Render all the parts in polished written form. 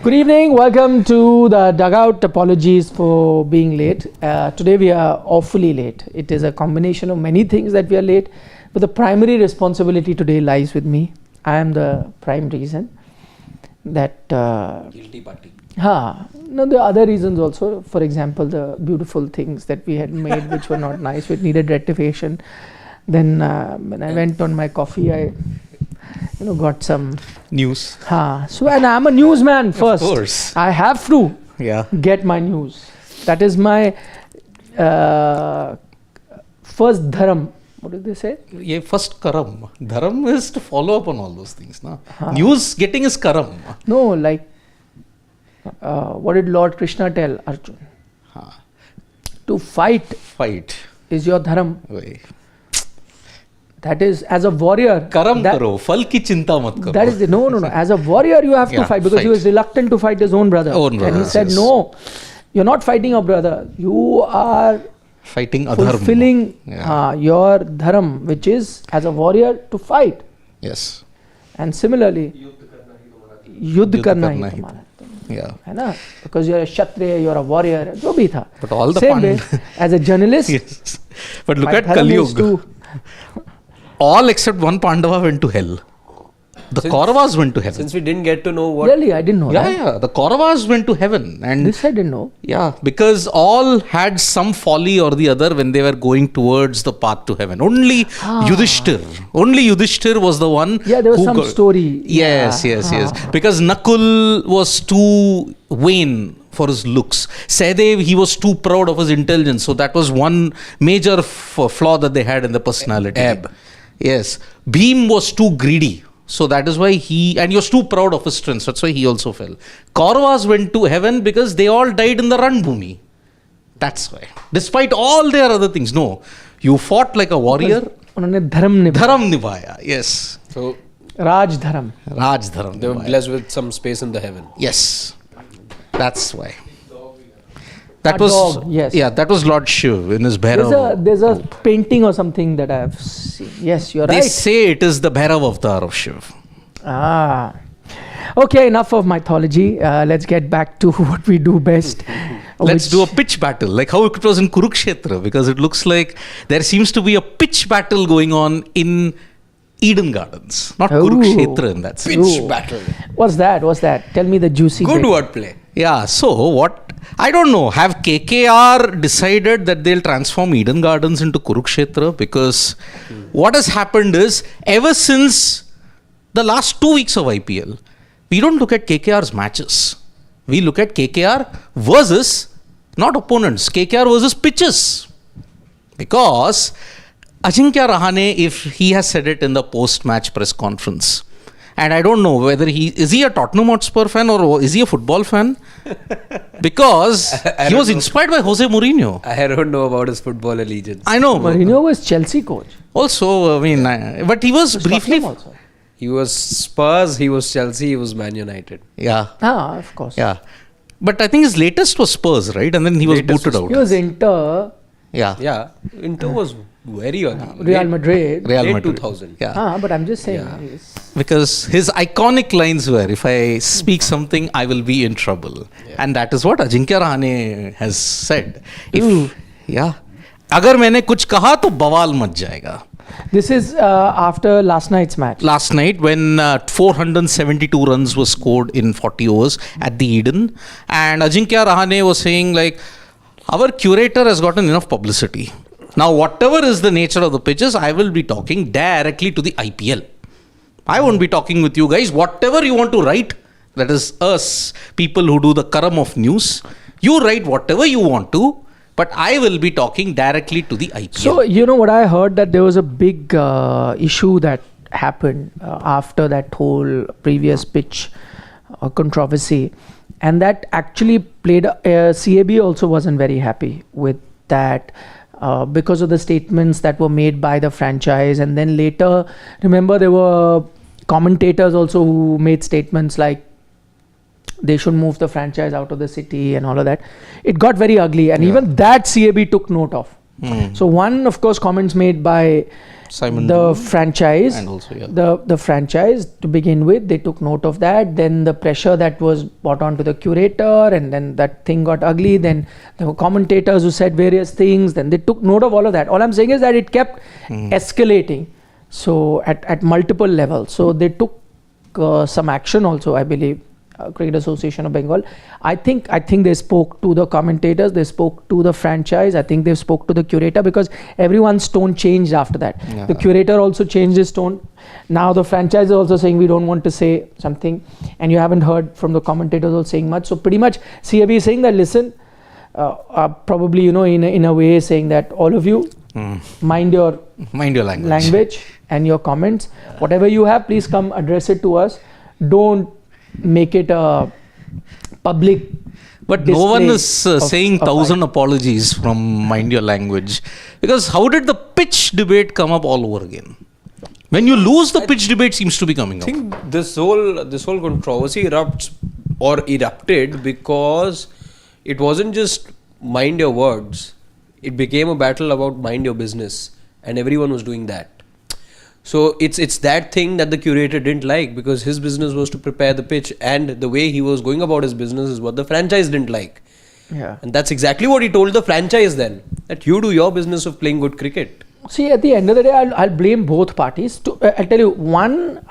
Good evening. Welcome to the Dugout. Apologies for being late. Today we are awfully late. It is a combination of many things that we are late, but the primary responsibility today lies with me. I am the prime reason that... Guilty party. No, there are other reasons also. For example, the beautiful things that we had made which were not nice, which needed rectification. Then when I went on my coffee, I got some news. So, and I'm a newsman first. Of course. I have to get my news. That is my first dharam. What did they say? Yeah, first karam. Dharam is to follow up on all those things. Na? News getting is karam. No, like what did Lord Krishna tell Arjun? To fight is your dharam. Right. That is, as a warrior. Karam karo, fal ki chinta mat karo. That is no. As a warrior, you have to fight because he was reluctant to fight his own brother. And he said, no, you're not fighting your brother. You are fighting adharma. Fulfilling your dharam, which is as a warrior to fight. Yes. And similarly, yuddh karna hi tumhara. Yeah. Because you're a kshatriya, you're a warrior. Jo bhi tha. But all the same way, as a journalist. Yes. But look at Kali Yuga. All except one Pandava went to hell. The Kauravas went to heaven. Since we didn't get to know what... Really? I didn't know that. Yeah. The Kauravas went to heaven. And this I didn't know. Yeah. Because all had some folly or the other when they were going towards the path to heaven. Only Yudhishthir was the one. Yeah, there was some story. Yes. Because Nakul was too vain for his looks. Sahadev, he was too proud of his intelligence. So that was one major flaw that they had in the personality. Yes. Bhim was too greedy. So that is why he was too proud of his strength. That's why he also fell. Kauravas went to heaven because they all died in the Ranbhumi. That's why. Despite all their other things. No. You fought like a warrior. Unhone dharam nibhaya. Yes. So, Raj dharam. They were blessed with some space in the heaven. Yes. That's why. That was Lord Shiv in his Bhairav. There's a painting or something that I have seen. Yes, you're right. They say it is the Bhairav avatar of Shiv. Okay, enough of mythology. Let's get back to what we do best. Let's do a pitch battle, like how it was in Kurukshetra, because it looks like there seems to be a pitch battle going on in Eden Gardens, not Kurukshetra in that sense. Pitch battle. What's that? Tell me the juicy Good bit. wordplay. Yeah, so what? I don't know. Have KKR decided that they'll transform Eden Gardens into Kurukshetra? Because what has happened is, ever since the last 2 weeks of IPL, we don't look at KKR's matches. We look at KKR versus, not opponents, KKR versus pitches. Because Ajinkya Rahane, if he has said it in the post-match press conference, and I don't know whether is he a Tottenham Hotspur fan or is he a football fan? Because he was inspired by Jose Mourinho. I don't know about his football allegiance. I know. Mourinho was Chelsea coach. Also, but he was briefly... He was Spurs, he was Chelsea, he was Man United. Yeah. Of course. Yeah. But I think his latest was Spurs, right? And then he was booted out. He was Inter. Yeah. Inter was very early. Real Madrid. Late 2000. Yeah. But I'm just saying. Because his iconic lines were, if I speak something, I will be in trouble. Yeah. And that is what Ajinkya Rahane has said. Agar मैंने कुछ कहा तो बवाल much जाएगा. This is after last night's match. Last night when 472 runs were scored in 40 overs at the Eden. And Ajinkya Rahane was saying like, our curator has gotten enough publicity. Now, whatever is the nature of the pitches, I will be talking directly to the IPL. I won't be talking with you guys. Whatever you want to write, that is us, people who do the karam of news, you write whatever you want to, but I will be talking directly to the IPL. So, you know what I heard, that there was a big issue that happened after that whole previous pitch controversy. And that actually played, CAB also wasn't very happy with that because of the statements that were made by the franchise. And then later, remember there were commentators also who made statements like they should move the franchise out of the city and all of that. It got very ugly. And even that CAB took note of. So one, of course, comments made by Simon the franchise, and also the franchise to begin with, they took note of that. Then the pressure that was brought on to the curator, and then that thing got ugly. Then there were commentators who said various things. Then they took note of all of that. All I'm saying is that it kept escalating. So at multiple levels. So they took some action also, I believe. Cricket Association of Bengal. I think they spoke to the commentators, they spoke to the franchise, I think they spoke to the curator, because everyone's tone changed after that. Yeah. The curator also changed his tone. Now the franchise is also saying we don't want to say something, and you haven't heard from the commentators also saying much. So pretty much CAB is saying that listen, probably in a way saying that all of you mind your language and your comments. Whatever you have, please come address it to us. Don't make it a public. But no one is saying 1,000 apologies from mind your language, because how did the pitch debate come up all over again? When you lose, the pitch debate seems to be coming up. I think this whole controversy erupted because it wasn't just mind your words. It became a battle about mind your business, and everyone was doing that. So it's that thing that the curator didn't like, because his business was to prepare the pitch, and the way he was going about his business is what the franchise didn't like. Yeah. And that's exactly what he told the franchise then, that you do your business of playing good cricket. See, at the end of the day, I'll blame both parties. I'll tell you, one,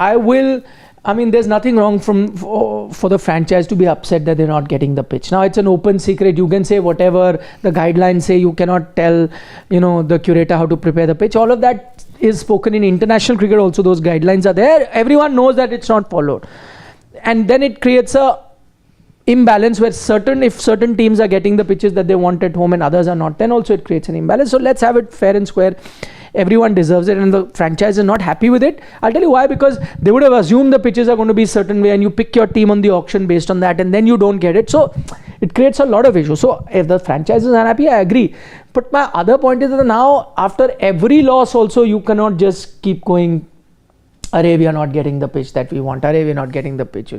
there's nothing wrong for the franchise to be upset that they're not getting the pitch. Now, it's an open secret. You can say whatever the guidelines say. You cannot tell, the curator how to prepare the pitch. All of that is spoken in international cricket also. Those guidelines are there. Everyone knows that it's not followed. And then it creates a imbalance where if certain teams are getting the pitches that they want at home and others are not, then also it creates an imbalance. So let's have it fair and square. Everyone deserves it, and the franchise is not happy with it. I'll tell you why, because they would have assumed the pitches are going to be a certain way, and you pick your team on the auction based on that, and then you don't get it. So it creates a lot of issues. So if the franchise is unhappy, I agree. But my other point is that now, after every loss also, you cannot just keep going, array, we are not getting the pitch that we want, array, we are not getting the pitch.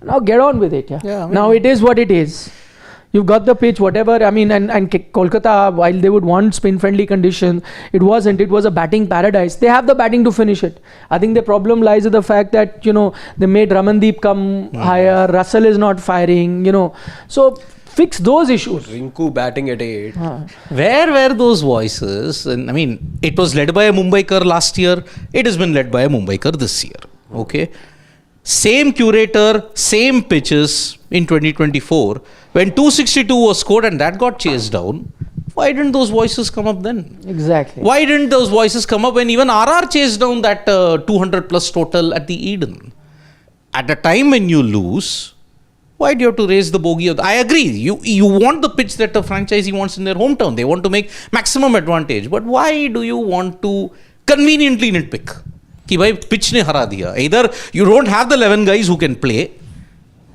Now get on with it. Now it is what it is. You've got the pitch, whatever. And Kolkata, while they would want spin-friendly conditions, it wasn't. It was a batting paradise. They have the batting to finish it. I think the problem lies with the fact that, they made Ramandeep come higher. Russell is not firing, So fix those issues. Rinku batting at 8. Where were those voices? And it was led by a Mumbaikar last year. It has been led by a Mumbaikar this year. Okay. Same curator, same pitches in 2024. When 262 was scored and that got chased down, why didn't those voices come up then? Exactly. Why didn't those voices come up when even RR chased down that 200 plus total at the Eden? At the time when you lose, why do you have to raise the bogey? I agree. You want the pitch that the franchisee wants in their hometown. They want to make maximum advantage. But why do you want to conveniently nitpick? कि भाई pitch ने हरा दिया. Either you don't have the 11 guys who can play,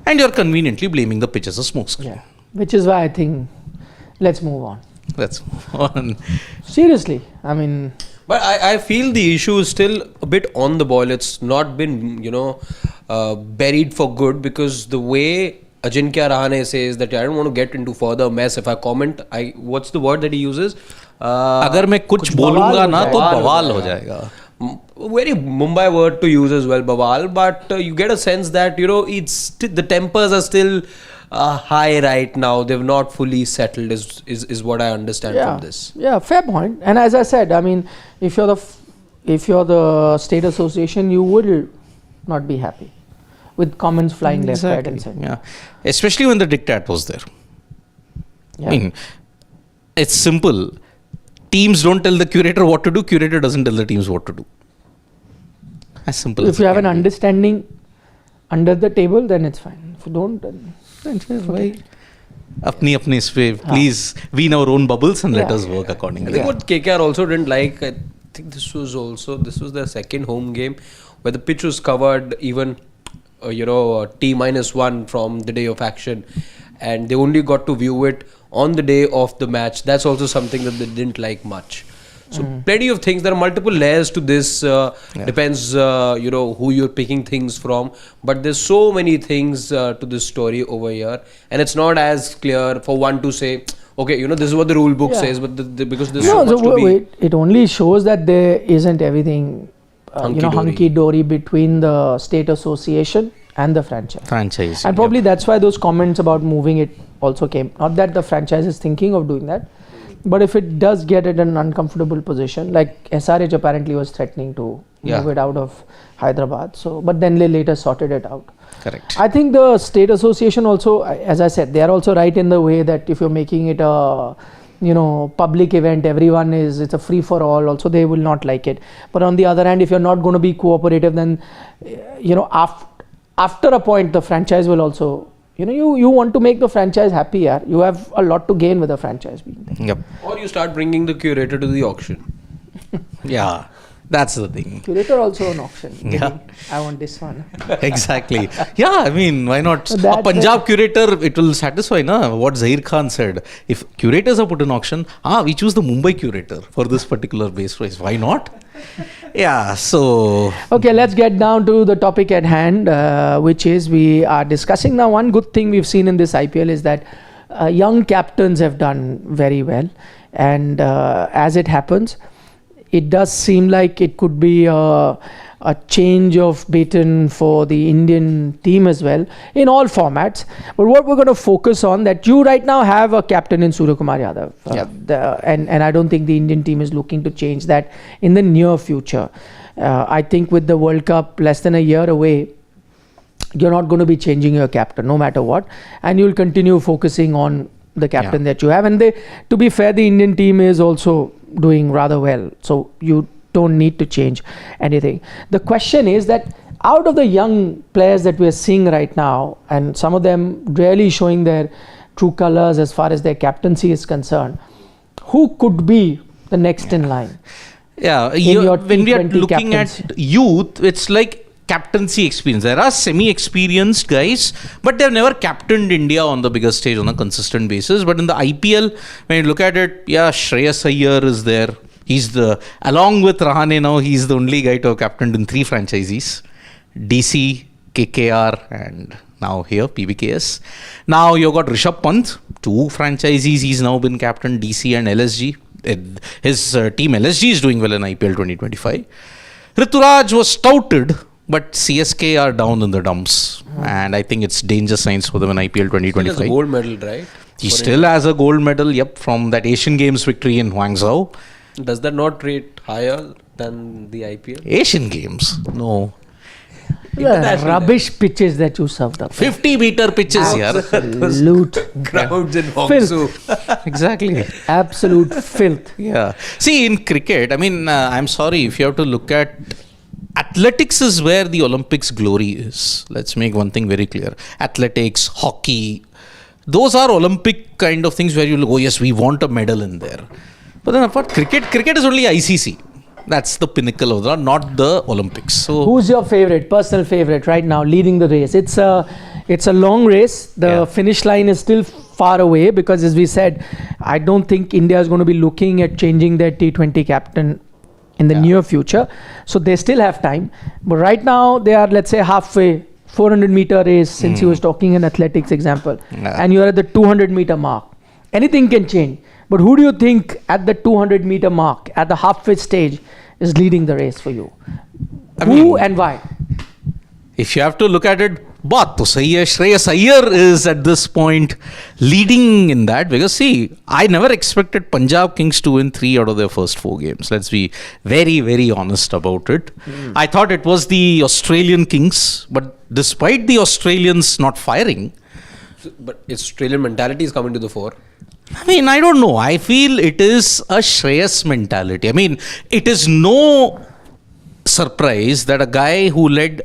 and you're conveniently blaming the pitch as a smokescreen. Yeah. Which is why I think let's move on. Let's move on. Seriously, But I feel the issue is still a bit on the boil. It's not been, buried for good, because the way Ajinkya Rahane says that I don't want to get into further mess. If I comment, what's the word that he uses? अगर मैं कुछ बोलूँगा ना तो बवाल हो जाएगा. Very Mumbai word to use as well, Bawal, but you get a sense that, it's the tempers are still high right now. They've not fully settled is what I understand from this. Yeah, fair point. And as I said, if you're the state association, you will not be happy with comments flying left, right and center. Yeah. Especially when the diktat was there. Yeah. It's simple. Teams don't tell the curator what to do. Curator doesn't tell the teams what to do. As simple as if you have an understanding under the table, then it's fine. If you don't, then it's fine. Apni way, please wean our own bubbles and let us work accordingly. I think what KKR also didn't like, I think this was their second home game where the pitch was covered even T-1 from the day of action, and they only got to view it on the day of the match. That's also something that they didn't like much. So plenty of things. There are multiple layers to this. Depends, who you're picking things from. But there's so many things to this story over here, and it's not as clear for one to say, okay, this is what the rule book says, but because there's No, so much to be wait, it only shows that there isn't everything, hunky-dory between the state association and the franchise. And probably that's why those comments about moving it also came. Not that the franchise is thinking of doing that, but if it does get at an uncomfortable position, like SRH apparently was threatening to move it out of Hyderabad. So, but then they later sorted it out. Correct. I think the state association also, as I said, they are also right in the way that if you're making it a public event, it's a free for all, also they will not like it. But on the other hand, if you're not going to be cooperative, then after a point the franchise will also, you want to make the franchise happy. You have a lot to gain with the franchise being there. Yep. or you start bringing the curator to the auction. Yeah, that's the thing. Curator also an auction. Yeah. I want this one. Exactly. Yeah, I mean, why not? That A Punjab curator, it will satisfy what Zahir Khan said. If curators are put in auction, we choose the Mumbai curator for this particular base price. Why not? Yeah, so... Okay, let's get down to the topic at hand, which is we are discussing now. One good thing we've seen in this IPL is that young captains have done very well. And as it happens, it does seem like it could be a change of baton for the Indian team as well in all formats. But what we're going to focus on, that you right now have a captain in Surya Kumar Yadav, and I don't think the Indian team is looking to change that in the near future. I think with the World Cup less than a year away, you're not going to be changing your captain no matter what, and you'll continue focusing on the captain that you have. And to be fair, the Indian team is also doing rather well, so you don't need to change anything. The question is that out of the young players that we're seeing right now, and some of them really showing their true colors as far as their captaincy is concerned, who could be the next in line? Yeah, when we are looking at youth, it's like captaincy experience. There are semi-experienced guys, but they've never captained India on the bigger stage on a consistent basis. But in the IPL, when you look at it, Shreyas Iyer is there. He's along with Rahane now, he's the only guy to have captained in 3 franchises. DC, KKR, and now here, PBKS. Now you've got Rishabh Pant, 2 franchises. He's now been captain, DC and LSG. His team LSG is doing well in IPL 2025. Rituraj was touted, but CSK are down in the dumps. And I think it's danger signs for them in IPL 2025. He has a gold medal, right? He still has a gold medal, from that Asian Games victory in Guangzhou. Does that not rate higher than the IPL? Asian Games? No. Rubbish pitches that you served up. 50-meter pitches here. Absolute crowds in Hangzhou. Exactly. Absolute filth. Yeah. See, in cricket, I'm sorry, if you have to look at athletics is where the Olympics glory is. Let's make one thing very clear. Athletics, hockey, those are Olympic kind of things where you look, oh yes, we want a medal in there. But then apart, cricket is only ICC. That's the pinnacle of that, not the Olympics. So, who's your personal favorite right now leading the race? It's a long race. The finish line is still far away because, as we said, I don't think India is going to be looking at changing their T20 captain in the near future. So they still have time. But right now they are, let's say, halfway, 400-meter race, since he was talking in athletics example. And you are at the 200-meter mark. Anything can change. But who do you think at the 200-meter mark, at the halfway stage, is leading the race for you? Who and why? If you have to look at it, Shreyas Iyer is at this point leading in that, because see, I never expected Punjab Kings to win 3 out of their first 4 games. Let's be very, very honest about it. I thought it was the Australian Kings, but despite the Australians not firing, but Australian mentality is coming to the fore. I don't know. I feel it is a Shreyas mentality. It is no surprise that a guy who led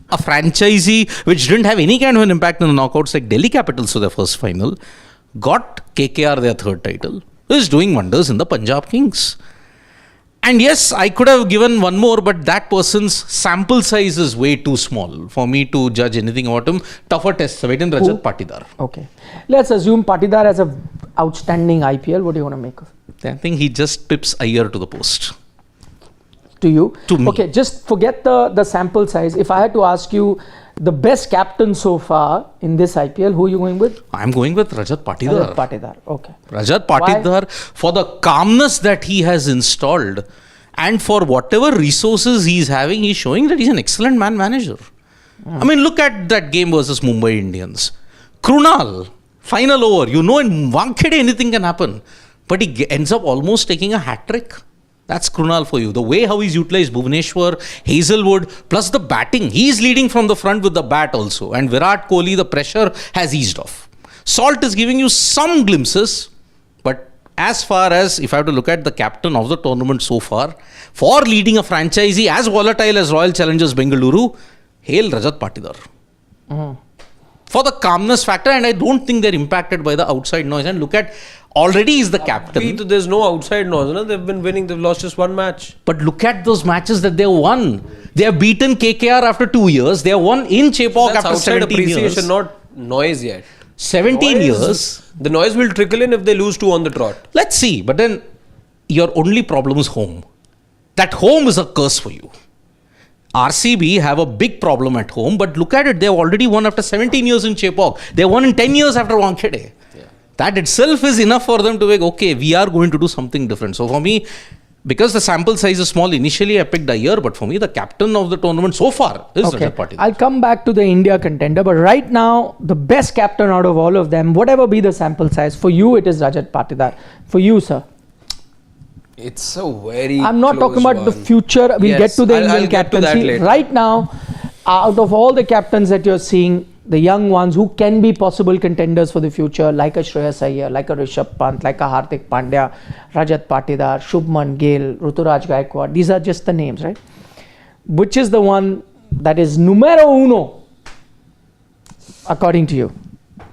a franchisee which didn't have any kind of an impact in the knockouts, like Delhi Capitals to their first final, got KKR their 3rd title, is doing wonders in the Punjab Kings. And yes, I could have given one more, but that person's sample size is way too small for me to judge anything about him. Tougher tests await in Rajat Patidar. Okay. Let's assume Patidar has an outstanding IPL. What do you want to make of it? I think he just pips Iyer to the post. To you? To me. Okay, just forget the sample size. If I had to ask you, the best captain so far in this IPL, who are you going with? I'm going with Rajat Patidar. Rajat Patidar, okay. Rajat Patidar, for the calmness that he has installed and for whatever resources he's having, he's showing that he's an excellent manager. I mean, look at that game versus Mumbai Indians. Krunal, final over. You know, in Wankhede anything can happen. But he ends up almost taking a hat-trick. That's Krunal for you. The way how he's utilized Bhuvneshwar, Hazelwood, plus the batting. He's leading from the front with the bat also. And Virat Kohli, the pressure has eased off. Salt is giving you some glimpses. But as far as, if I have to look at the captain of the tournament so far, for leading a franchisee as volatile as Royal Challengers Bengaluru, hail Rajat Patidar. For the calmness factor, and I don't think they're impacted by the outside noise. And look at, already he's the captain. There's no outside noise. No? They've been winning. They've lost just one match. But look at those matches that they won. They have beaten KKR after 2 years. They have won in Chepauk after 17 years. Not noise yet. 17 years. The noise will trickle in if they lose 2 on the trot. Let's see. But then your only problem is home. That home is a curse for you. RCB have a big problem at home, but look at it, they have already won after 17 years in Chepauk. They won in 10 years after Wankhede. Yeah. That itself is enough for them to be, okay, we are going to do something different. So for me, because the sample size is small, initially I picked Iyer, but for me, the captain of the tournament so far is Rajat Patidar. I'll come back to the India contender, but right now, the best captain out of all of them, whatever be the sample size, for you, it is Rajat Patidar. For you, sir? It's a very I'm not talking about the future. We'll get to the Indian captaincy. Right now, out of all the captains that you're seeing, the young ones who can be possible contenders for the future, like a Shreyas Iyer, like a Rishabh Pant, like a Hardik Pandya, Rajat Patidar, Shubman Gill, Ruturaj Gaikwad, these are just the names, right? Which is the one that is numero uno, according to you?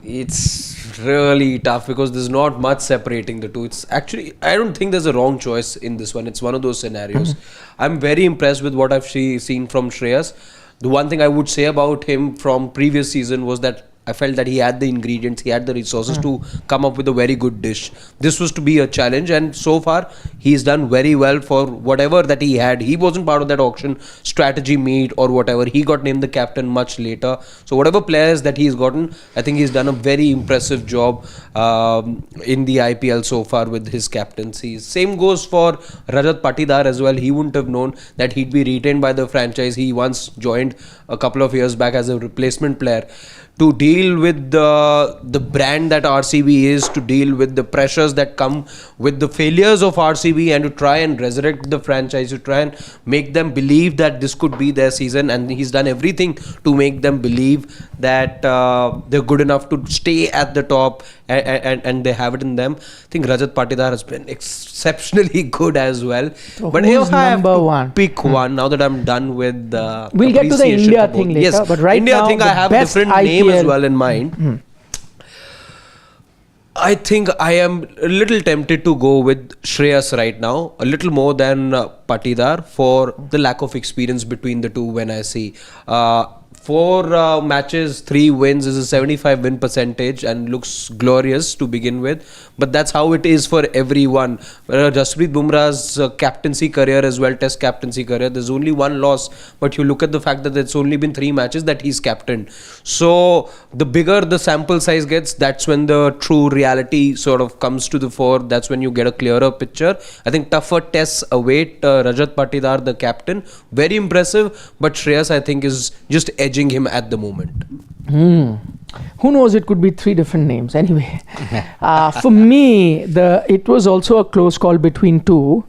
It's really tough because there's not much separating the two. It's actually, I don't think there's a wrong choice in this one. It's one of those scenarios. I'm very impressed with what I've seen from Shreyas. The one thing I would say about him from previous season was that I felt that he had the ingredients, he had the resources to come up with a very good dish. This was to be a challenge, and so far he's done very well for whatever that he had. He wasn't part of that auction strategy meet or whatever. He got named the captain much later. So whatever players that he's gotten, I think he's done a very impressive job in the IPL so far with his captaincy. Same goes for Rajat Patidar as well. He wouldn't have known that he'd be retained by the franchise. He once joined a couple of years back as a replacement player. To deal with the brand that RCB is, to deal with the pressures that come with the failures of RCB, and to try and resurrect the franchise, to try and make them believe that this could be their season, and he's done everything to make them believe that they're good enough to stay at the top, and they have it in them. I think Rajat Patidar has been exceptionally good as well. So but who's if I have number to one? pick one, now that I'm done with the we'll get to the India thing later, yes, but right India now, thing, I have different name as well in mind. I think I am a little tempted to go with Shreyas right now, a little more than Patidar, for the lack of experience between the two. When I see 4 matches, 3 wins is a 75 win percentage and looks glorious to begin with. But that's how it is for everyone. Jasprit Bumrah's captaincy career as well, test captaincy career, there's only 1 loss. But you look at the fact that it's only been 3 matches that he's captained. So the bigger the sample size gets, that's when the true reality sort of comes to the fore. That's when you get a clearer picture. I think tougher tests await Rajat Patidar, the captain. Very impressive. But Shreyas, I think, is just edging him at the moment. Who knows, it could be 3 different names. Anyway, for me, it was also a close call between 2.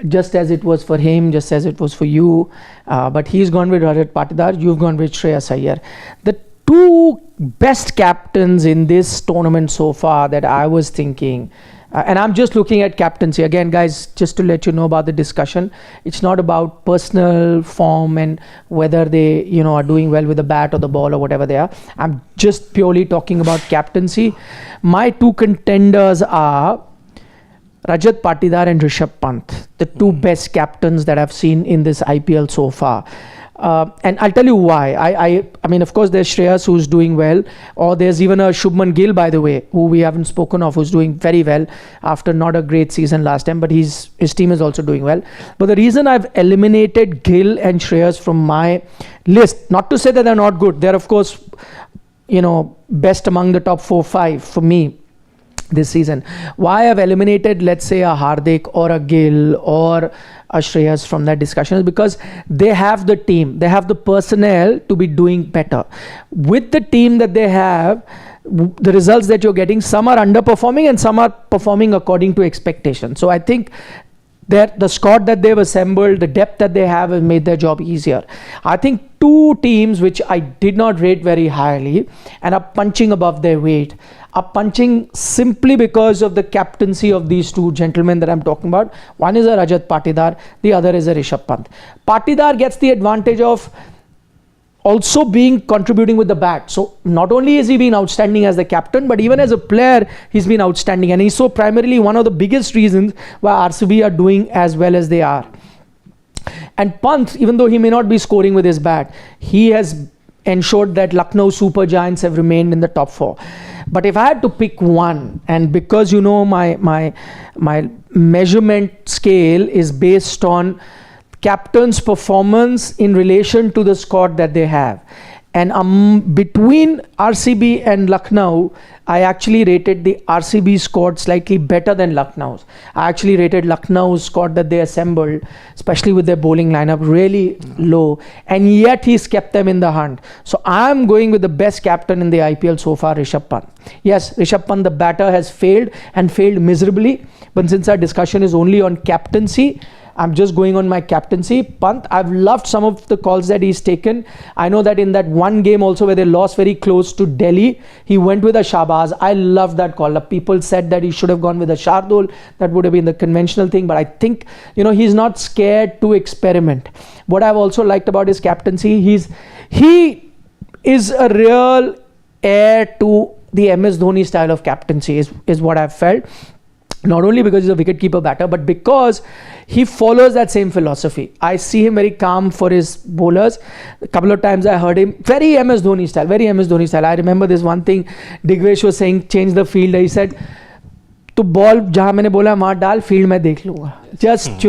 Just as it was for him, just as it was for you. But he's gone with Rajat Patidar, you've gone with Shreyas Iyer. The 2 best captains in this tournament so far that I was thinking, and I'm just looking at captaincy. Again, guys, just to let you know about the discussion, it's not about personal form and whether they, are doing well with the bat or the ball or whatever they are. I'm just purely talking about captaincy. My 2 contenders are Rajat Patidar and Rishabh Pant, the 2 best captains that I've seen in this IPL so far. And I'll tell you why. I mean, of course, there's Shreyas who's doing well, or there's even a Shubman Gill, by the way, who we haven't spoken of, who's doing very well after not a great season last time, but his team is also doing well. But the reason I've eliminated Gill and Shreyas from my list, not to say that they're not good, they're of course, best among the top 4-5 for me this season. Why I've eliminated, let's say, a Hardik or a Gill or a Shreyas from that discussion is because they have the team, they have the personnel to be doing better. With the team that they have, the results that you're getting, some are underperforming and some are performing according to expectation. So I think that the squad that they've assembled, the depth that they have made their job easier. I think two teams which I did not rate very highly and are punching above their weight are punching simply because of the captaincy of these two gentlemen that I'm talking about. One is a Rajat Patidar, the other is a Rishabh Pant. Patidar gets the advantage of also contributing with the bat. So not only has he been outstanding as the captain, but even as a player, he's been outstanding. And he's so primarily one of the biggest reasons why RCB are doing as well as they are. And Pant, even though he may not be scoring with his bat, he has ensured that Lucknow Super Giants have remained in the top 4. But if I had to pick one, and because my measurement scale is based on captain's performance in relation to the squad that they have, and between RCB and Lucknow, I actually rated the RCB squad slightly better than Lucknow's. I actually rated Lucknow's squad that they assembled, especially with their bowling lineup, really low, and yet he's kept them in the hunt. So I'm going with the best captain in the IPL so far, Rishabh Pant. Yes, Rishabh Pant, the batter, has failed and failed miserably, but since our discussion is only on captaincy, I'm just going on my captaincy. Pant, I've loved some of the calls that he's taken. I know that in that one game also where they lost very close to Delhi, he went with a Shahbaz. I loved that call. People said that he should have gone with a Shardul. That would have been the conventional thing. But I think, he's not scared to experiment. What I've also liked about his captaincy, he is a real heir to the MS Dhoni style of captaincy is what I've felt. Not only because he's a wicketkeeper batter, but because he follows that same philosophy. I see him very calm for his bowlers. A couple of times I heard him, very MS Dhoni style. I remember this one thing, Digvesh was saying, change the field. He said, to ball jahan maine bola maar dal, field mein dekh lunga. Just,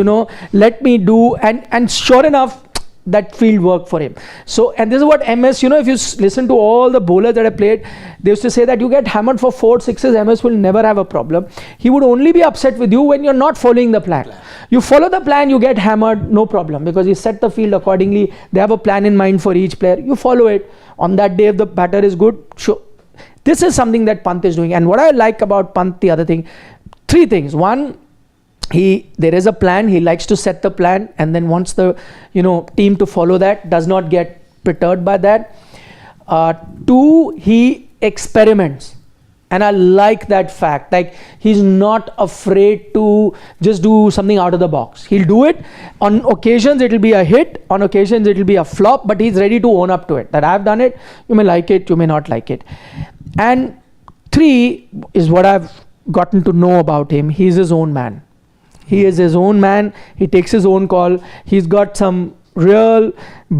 let me do. And sure enough, that field worked for him. So, and this is what MS, if you listen to all the bowlers that I played, they used to say that you get hammered for 4 sixes, MS will never have a problem. He would only be upset with you when you're not following the plan. You follow the plan, you get hammered, no problem, because you set the field accordingly. They have a plan in mind for each player. You follow it. On that day, if the batter is good, sure. This is something that Pant is doing. And what I like about Pant, the other thing, 3 things. One, there is a plan, he likes to set the plan and then wants the team to follow that, does not get perturbed by that. 2, he experiments, and I like that fact. Like, he's not afraid to just do something out of the box. He'll do it. On occasions it'll be a hit, on occasions it'll be a flop, but he's ready to own up to it, that I've done it. You may like it, you may not like it. And 3 is what I've gotten to know about him. He's his own man. He is his own man. He takes his own call. He's got some real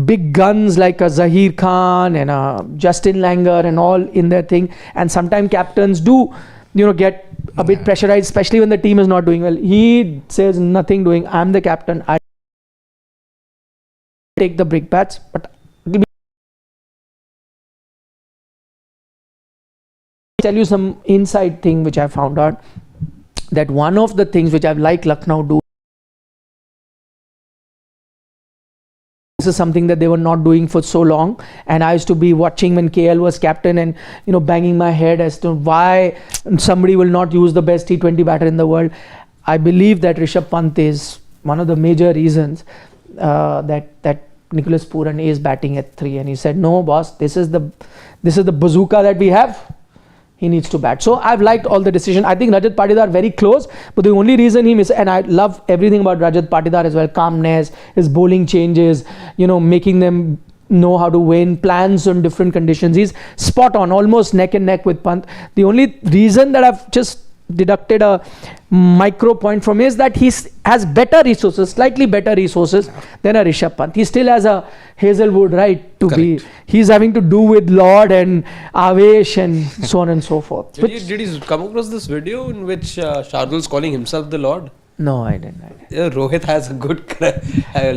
big guns like a Zahir Khan and a Justin Langer and all in their thing. And sometimes captains do, get a bit pressurized, especially when the team is not doing well. He says nothing doing. I'm the captain. I take the big bats, but it'll be. Tell you some inside thing which I found out. That one of the things which I've liked Lucknow do, this is something that they were not doing for so long, and I used to be watching when KL was captain and banging my head as to why somebody will not use the best T20 batter in the world. I believe that Rishabh Pant is one of the major reasons that Nicholas Pooran is batting at 3, and he said, no boss, this is the bazooka that we have. He needs to bat. So I've liked all the decision. I think Rajat Patidar very close, but the only reason he missed, and I love everything about Rajat Patidar as well, calmness, his bowling changes, making them know how to win, plans on different conditions. He's spot on, almost neck and neck with Pant. The only reason that I've just deducted a micro point from is that he has better resources, slightly better resources than a Rishabh Pant. He still has a Hazelwood, right, to be. He's having to do with Lord and Avesh and so on and so forth. Did you come across this video in which Shardul's calling himself the Lord? No, I didn't. Yeah, Rohit has a good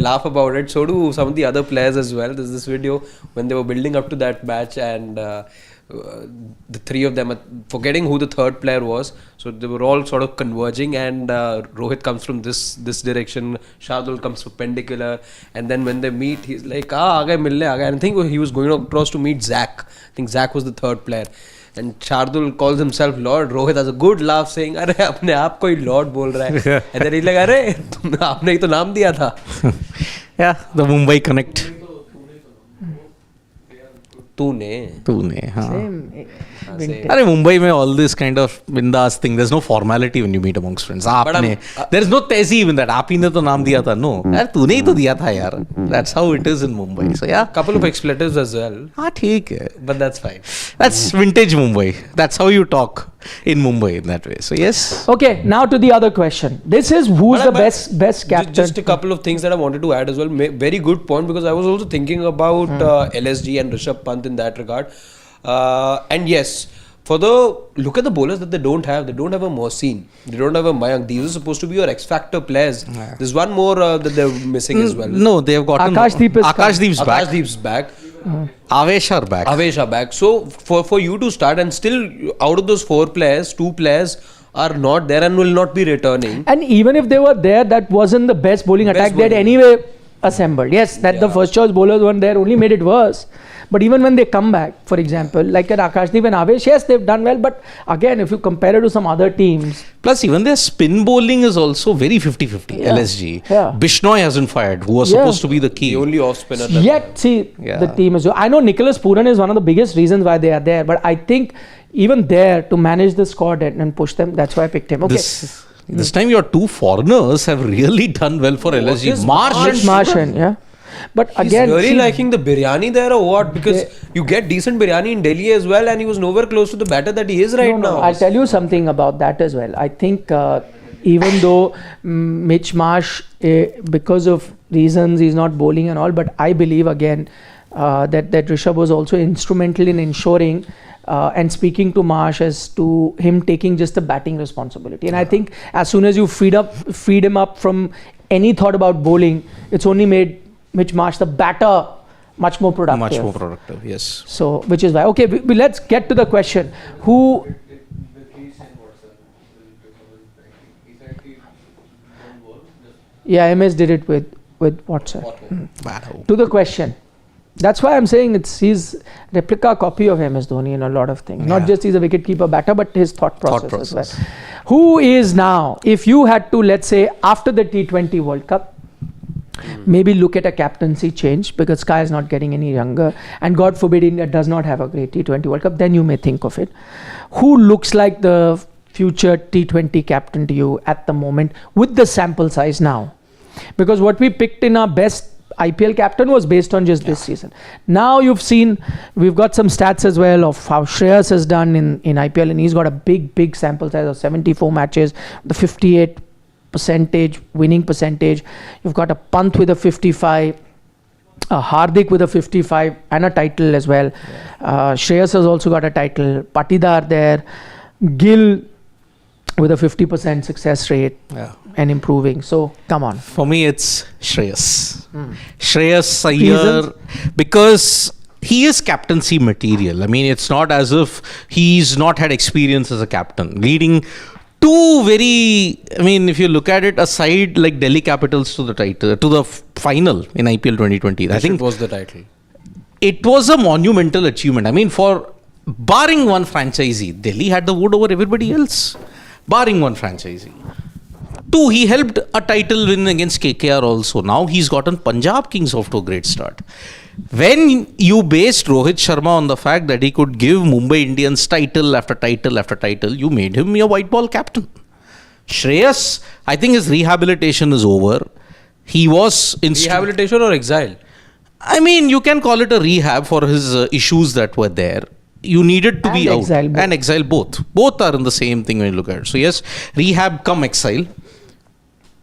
laugh about it. So do some of the other players as well. There's this video when they were building up to that match, and the three of them, forgetting who the third player was, so they were all sort of converging, and Rohit comes from this direction, Shardul comes perpendicular, and then when they meet, he's like, aa gaye milne aa gaye. And I think he was going across to meet Zach. I think Zach was the third player. And Shardul calls himself Lord. Rohit has a good laugh saying, "अरे अपने आप को ही Lord बोल रहा है." And then he's like, "अरे आपने ही तो नाम दिया था." Yeah, the Mumbai connect. तूने हाँ. Same. अरे मुंबई में all this kind of बिंदास thing, there's no formality when you meet amongst friends. आपने, there's no तहज़ीब in that. आप ही ने तो नाम दिया था. No, यार तूने ही तो दिया था यार. That's how it is in Mumbai. So yeah, couple of expletives as well. हाँ ठीक है. But that's fine. That's vintage Mumbai. That's how you talk in Mumbai in that way. So yes. Okay, now to the other question. This is who's the best captain. Just a couple of things that I wanted to add as well. Very good point, because I was also thinking about LSG and Rishabh Pant in that regard. And yes, look at the bowlers that they don't have. They don't have a Mohsin. They don't have a Mayank. These are supposed to be your X Factor players. There's one more that they're missing as well. No, they have gotten Akashdeep's back. Akashdeep's back. Avesh are back. So for you to start, and still out of those 4 players, 2 players are not there and will not be returning. And even if they were there, that wasn't the best bowling attack they had anyway assembled. Yes, that the first choice bowlers weren't there only made it worse. But even when they come back, for example, like at Akashdeep and Avesh, yes, they've done well. But again, if you compare it to some other teams. Plus, even their spin bowling is also very 50-50. LSG. Yeah. Bishnoi hasn't fired, who was supposed to be the key. The only off spinner. Yet, the team is. I know Nicholas Pooran is one of the biggest reasons why they are there. But I think even there, to manage the squad and push them, that's why I picked him. Okay. This time, your 2 foreigners have really done well for LSG. Marsh and yeah. But again, he's really liking the biryani there or what? Because you get decent biryani in Delhi as well, and he was nowhere close to the batter that he is right now. I'll tell you something about that as well. I think even though Mitch Marsh, because of reasons, he's not bowling and all, but I believe again that Rishabh was also instrumental in ensuring and speaking to Marsh as to him taking just the batting responsibility. And I think as soon as you freed him up from any thought about bowling, it's only made Mitch Marsh, the batter, much more productive. Yes. So, which is why. Okay, let's get to the question. Who... Yeah, MS did it with WhatsApp. To the question. That's why I'm saying he's replica copy of MS Dhoni in a lot of things. Not just he's a wicketkeeper batter, but his thought process as well. Who is now, if you had to, let's say, after the T20 World Cup, maybe look at a captaincy change, because Sky is not getting any younger, and God forbid India does not have a great T20 World Cup, then you may think of it. Who looks like the future T20 captain to you at the moment with the sample size now? Because what we picked in our best IPL captain was based on just this season. Now you've seen, we've got some stats as well of how Shreyas has done in IPL, and he's got a big sample size of 74 matches, the 58 winning percentage. You've got a Pant with a 55, a Hardik with a 55 and a title as well. Shreyas has also got a title. Patidar there. Gill with a 50% success rate and improving. So come on. For me, it's Shreyas. Shreyas Iyer, because he is captaincy material. I mean, it's not as if he's not had experience as a captain. Leading if you look at it, a side like Delhi Capitals to the title, to the final in IPL 2020. I think it was the title. It was a monumental achievement. I mean, for barring one franchisee, Delhi had the wood over everybody else. Barring one franchisee. 2, he helped a title win against KKR also. Now he's gotten Punjab Kings off to a great start. When you based Rohit Sharma on the fact that he could give Mumbai Indians title after title after title, you made him your white ball captain. Shreyas, I think his rehabilitation is over. He was in rehabilitation or exile? I mean, you can call it a rehab for his issues that were there. you needed to And be exile out both. and exile both. Both are in the same thing when you look at it. So yes, rehab come exile.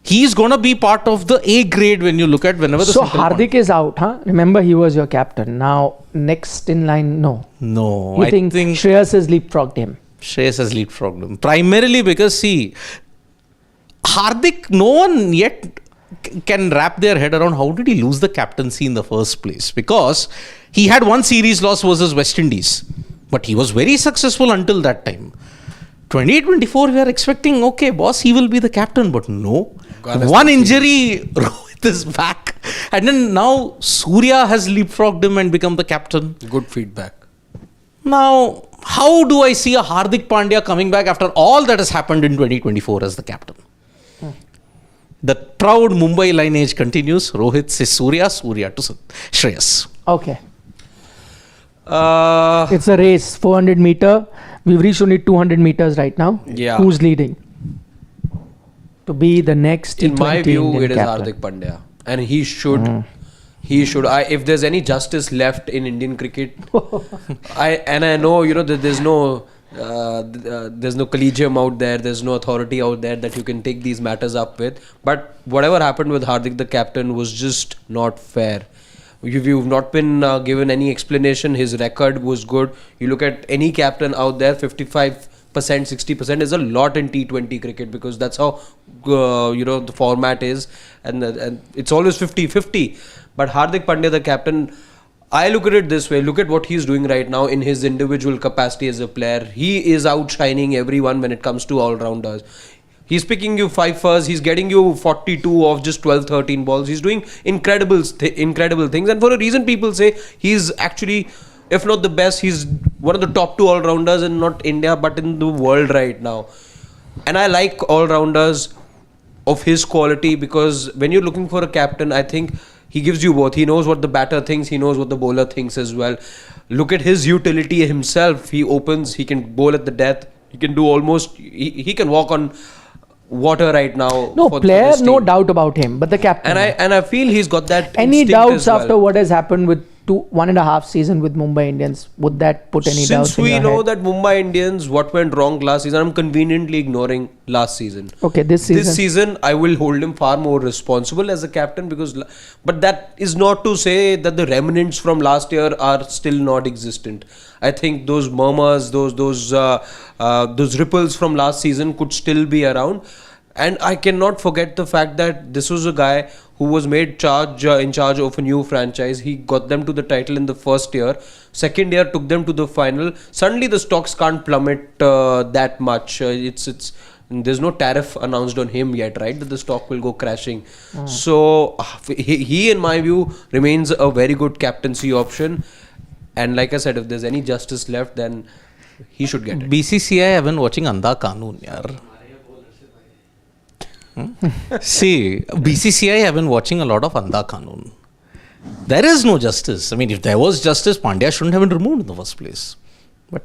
He's going to be part of the A grade when you look at whenever the So central Hardik is out, huh? Remember, he was your captain. Now, next in line, no. No, You I think Shreyas has leapfrogged him? Shreyas has leapfrogged him. Primarily because, see, Hardik, no one yet can wrap their head around how did he lose the captaincy in the first place. Because he had one series loss versus West Indies. But he was very successful until that time. 2024, we are expecting, okay, boss, he will be the captain. But no. One injury, Rohit is back. And then now Surya has leapfrogged him and become the captain. Good feedback. Now, how do I see a Hardik Pandya coming back after all that has happened in 2024 as the captain? The proud Mumbai lineage continues. Rohit says Surya, Surya to Shreyas. Okay. It's a race, 400 meter. We've reached only 200 meters right now. Yeah. Who's leading? To be the next In T20 my view, Indian it is captain. Hardik Pandya. And he should. He should. If there's any justice left in Indian cricket, I know, that there's no collegium out there, there's no authority out there that you can take these matters up with. But whatever happened with Hardik, the captain, was just not fair. You've not been given any explanation. His record was good. You look at any captain out there, 55%, 60% is a lot in T20 cricket, because that's how the format is, and it's always 50-50. But Hardik Pandya, the captain, I look at it this way. Look at what he's doing right now in his individual capacity as a player. He is outshining everyone when it comes to all-rounders. He's picking you 5 first. He's getting you 42 off just 12-13 balls. He's doing incredible things. And for a reason, people say he's actually, if not the best, he's one of the top 2 all-rounders in not India but in the world right now. And I like all-rounders of his quality, because when you're looking for a captain, I think he gives you both. He knows what the batter thinks. He knows what the bowler thinks as well. Look at his utility himself. He opens. He can bowl at the death. He can do almost. He can walk on water right now. No player, no doubt about him. But the captain. And I feel he's got that. Any instinct doubts as well. after what has happened with 1.5 season with Mumbai Indians? Would that put any doubts Since in we your know head? that Mumbai Indians, what went wrong last season, I'm conveniently ignoring last season. Okay, this season. This season, I will hold him far more responsible as a captain, but that is not to say that the remnants from last year are still not existent. I think those murmurs, those ripples from last season could still be around. And I cannot forget the fact that this was a guy who was made in charge of a new franchise. He got them to the title in the first year. Second year took them to the final. Suddenly the stocks can't plummet that much. There's no tariff announced on him yet, right? That the stock will go crashing. So he, in my view, remains a very good captaincy option. And like I said, if there's any justice left, then he should get it. BCCI have been watching Anda Kanun, yaar. See, BCCI have been watching a lot of Anda Kanun. There is no justice. I mean, if there was justice, Pandya shouldn't have been removed in the first place. But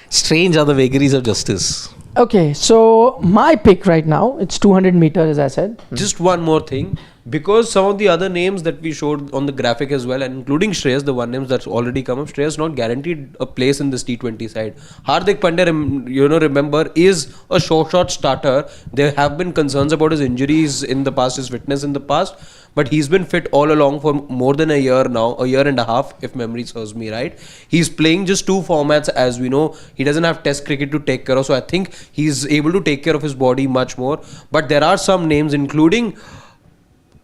strange are the vagaries of justice. Okay, so my pick right now, it's 200 meters, as I said. Just one more thing, because some of the other names that we showed on the graphic as well, and including Shreyas, the one names that's already come up, Shreyas not guaranteed a place in this T20 side. Hardik Pandya, remember, is a short starter. There have been concerns about his injuries in the past, his fitness in the past, but he's been fit all along for more than a year now, a year and a half, if memory serves me right. He's playing just 2 formats, as we know. He doesn't have test cricket to take care of, so I think he's able to take care of his body much more. But there are some names, including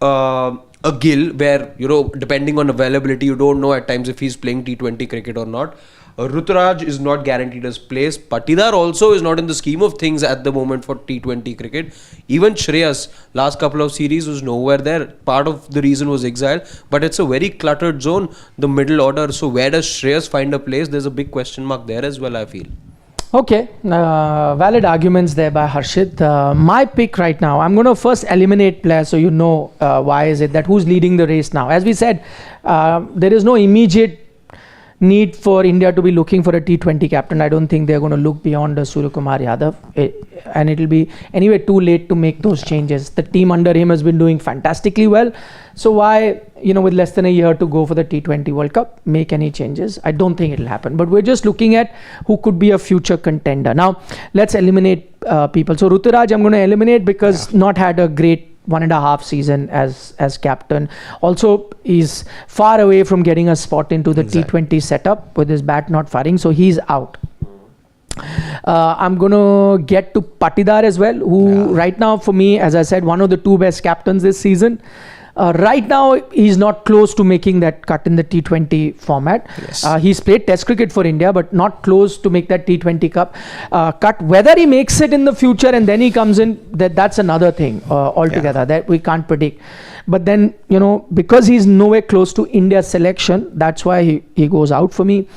a Gill, where depending on availability, you don't know at times if he's playing T20 cricket or not. Ruturaj is not guaranteed his place. Patidar also is not in the scheme of things at the moment for T20 cricket. Even Shreyas, last couple of series was nowhere there. Part of the reason was exile, but it's a very cluttered zone, the middle order. So where does Shreyas find a place? There's a big question mark there as well, I feel. Okay, valid arguments there by Harshit. My pick right now, I'm going to first eliminate players so you know why is it that who's leading the race now. As we said, there is no immediate need for India to be looking for a T20 captain. I don't think they're going to look beyond Surya Kumar Yadav, and it'll be anyway too late to make those changes. The team under him has been doing fantastically well. So why, with less than a year to go for the T20 World Cup, make any changes? I don't think it'll happen. But we're just looking at who could be a future contender. Now, let's eliminate people. So Ruturaj, I'm going to eliminate because not had a great 1.5 season as captain. Also, he's far away from getting a spot into the T20 setup with his bat not firing. So he's out. I'm going to get to Patidar as well, who right now for me, as I said, one of the 2 best captains this season. Right now, he's not close to making that cut in the T20 format. Yes. He's played Test cricket for India, but not close to make that T20 cut. Whether he makes it in the future and then he comes in, that's another thing altogether that we can't predict. But then, because he's nowhere close to India's selection, that's why he goes out for me.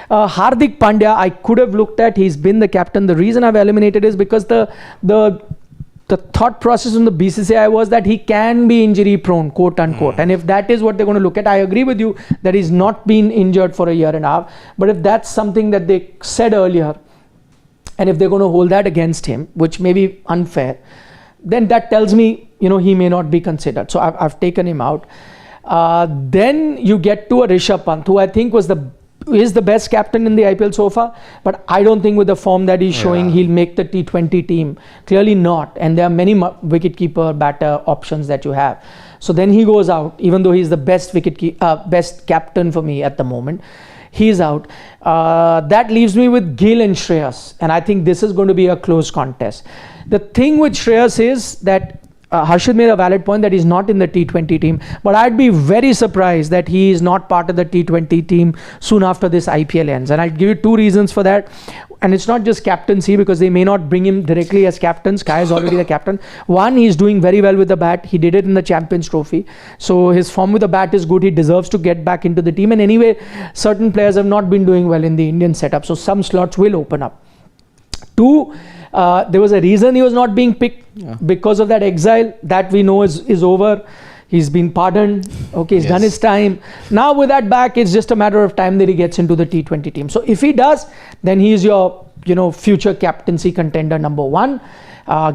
Hardik Pandya, I could have looked at. He's been the captain. The reason I've eliminated is because the thought process on the BCCI was that he can be injury prone, quote unquote. And if that is what they're going to look at, I agree with you that he's not been injured for a year and a half. But if that's something that they said earlier, and if they're going to hold that against him, which may be unfair, then that tells me, he may not be considered. So I've taken him out. Then you get to a Rishabh Pant, who I think is the best captain in the IPL so far, but I don't think with the form that he's showing, he'll make the T20 team. Clearly not. And there are many wicketkeeper batter options that you have. So then he goes out, even though he's the best best captain for me at the moment. He's out. That leaves me with Gill and Shreyas. And I think this is going to be a close contest. The thing with Shreyas is that Harshad made a valid point that he's not in the T20 team, but I'd be very surprised that he is not part of the T20 team soon after this IPL ends. And I'll give you 2 reasons for that. And it's not just captaincy, because they may not bring him directly as captain. Sky is already the captain. One, he's doing very well with the bat. He did it in the Champions Trophy. So his form with the bat is good. He deserves to get back into the team. And anyway, certain players have not been doing well in the Indian setup. So some slots will open up. 2, there was a reason he was not being picked because of that exile that we know is over. He's been pardoned. Okay, he's done his time. Now with that back, it's just a matter of time that he gets into the T20 team. So if he does, then he's your future captaincy contender number 1.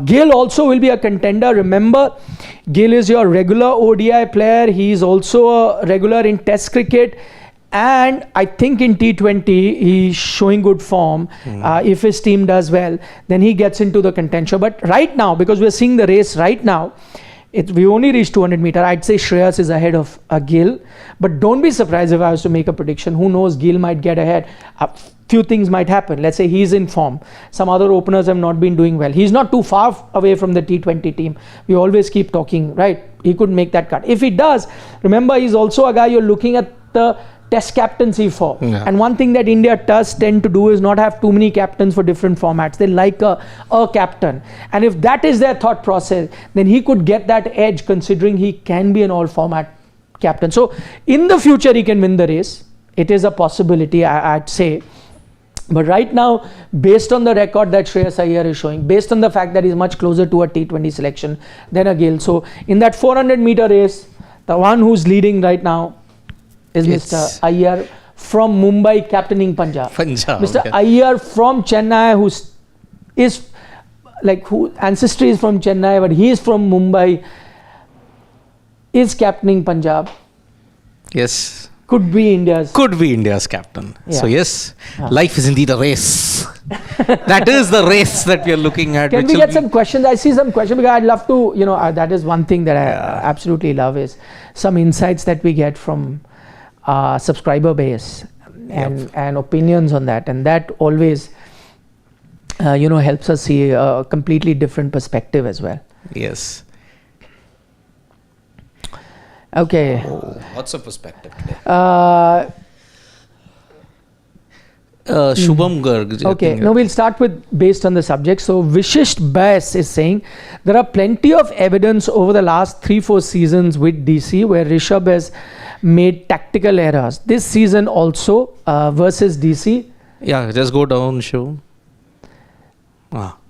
Gill also will be a contender. Remember, Gill is your regular ODI player. He's also a regular in Test cricket. And I think in T20, he's showing good form. If his team does well, then he gets into the contention. But right now, because we're seeing the race right now, we only reached 200 meter. I'd say Shreyas is ahead of Gill. But don't be surprised if I was to make a prediction. Who knows, Gill might get ahead. Few things might happen. Let's say he's in form. Some other openers have not been doing well. He's not too far away from the T20 team. We always keep talking, right? He could make that cut. If he does, remember, he's also a guy you're looking at the Test captaincy for. And one thing that India does tend to do is not have too many captains for different formats. They like a captain. And if that is their thought process, then he could get that edge, considering he can be an all format captain. So in the future, he can win the race. It is a possibility, I'd say. But right now, based on the record that Shreyas Iyer is showing, based on the fact that he's much closer to a T20 selection than a Gill. So in that 400 meter race, the one who's leading right now is Mr. Iyer from Mumbai, captaining Punjab. Mr. Iyer from Chennai, who ancestry is from Chennai, but he is from Mumbai, is captaining Punjab. Yes. Could be India's captain. So yes, life is indeed a race. That is the race that we are looking at. Can we get some questions? I see some questions, because I'd love to, that is one thing that I absolutely love, is some insights that we get from subscriber base and opinions on that. And that always, helps us see a completely different perspective as well. Yes. Okay. Lots of perspective today. Shubham Garg. Okay, now we'll start with based on the subject. So Vishisht Bas is saying there are plenty of evidence over the last 3-4 seasons with DC where Rishabh has made tactical errors. This season also versus DC. Yeah, just go down, show.